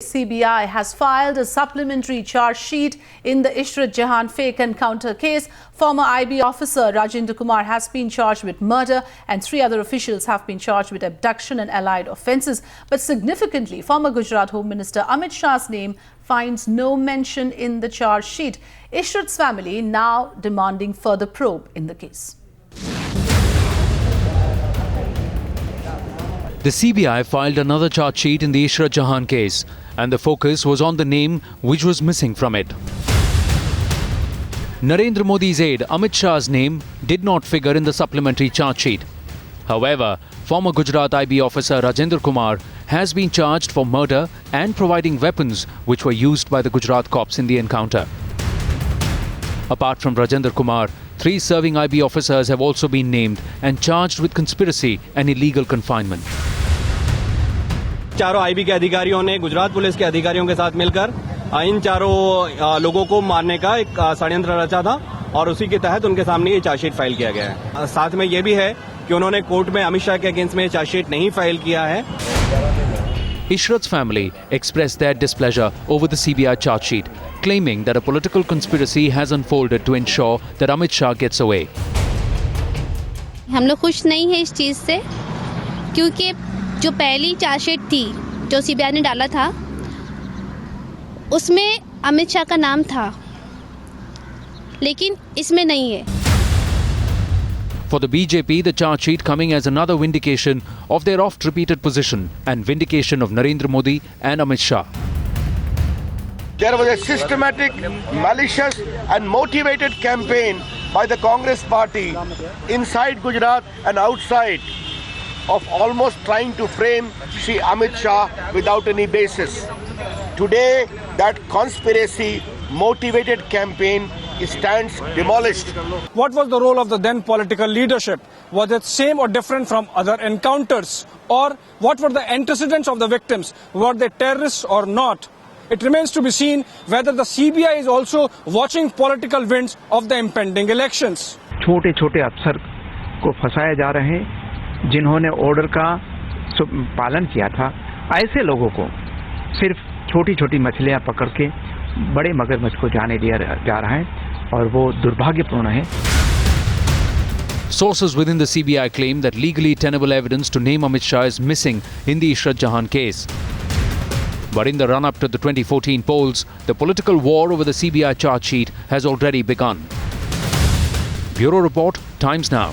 CBI has filed a supplementary charge sheet in the Ishrat Jahan fake encounter case. Former IB officer Rajendra Kumar has been charged with murder and 3 other officials have been charged with abduction and allied offences. But significantly, former Gujarat Home Minister Amit Shah's name finds no mention in the charge sheet. Ishrat's family now demanding further probe in the case. The CBI filed another charge sheet in the Ishrat Jahan case, and the focus was on the name which was missing from it. Narendra Modi's aide Amit Shah's name did not figure in the supplementary charge sheet. However, former Gujarat IB officer Rajendra Kumar has been charged for murder and providing weapons which were used by the Gujarat cops in the encounter. Apart from Rajendra Kumar, 3 serving IB officers have also been named and charged with conspiracy and illegal confinement. चारों IB के अधिकारियों ने Gujarat police के अधिकारियों के साथ मिलकर इन चारों लोगों को मारने का एक षड्यंत्र रचा था और उसी के तहत उनके सामने ये चार्जशीट फाइल किया गया है। साथ में ये भी है कि उन्होंने कोर्ट में अमित शाह के अगेंस्ट में चार्जशीट नहीं फाइल किया है। Ishrat's family expressed their displeasure over the CBI charge sheet, claiming that a political conspiracy has unfolded to ensure that Amit Shah gets away. हम लोग खुश नहीं है इस चीज़ से, क्योंकि जो पहली चार्जशीट थी जो सीबीआई ने डाला था उसमें अमित शाह का नाम था, लेकिन इसमें नहीं है। For the BJP, the charge sheet coming as another vindication of their oft-repeated position and vindication of Narendra Modi and Amit Shah. There was a systematic, malicious and motivated campaign by the Congress party inside Gujarat and outside of almost trying to frame Shri Amit Shah without any basis. Today, that conspiracy motivated campaign stands demolished. What was the role of the then political leadership? Was it same or different from other encounters? Or what were the antecedents of the victims? Were they terrorists or not? It remains to be seen whether the CBI is also watching political winds of the impending elections. छोटे छोटे अफसर को फंसाया जा रहे हैं जिन्होंने order का पालन किया था। ऐसे लोगों को सिर्फ छोटी छोटी मछलियां पकड़ के बड़े मगरमच्छ को जाने दिया जा रहा है और वो दुर्भाग्यपूर्ण है। Sources within the CBI claim that legally tenable evidence to name Amit Shah is missing in the Ishrat Jahan case. But in the run-up to the 2014 polls, the political war over the CBI charge sheet has already begun. Bureau Report, Times Now.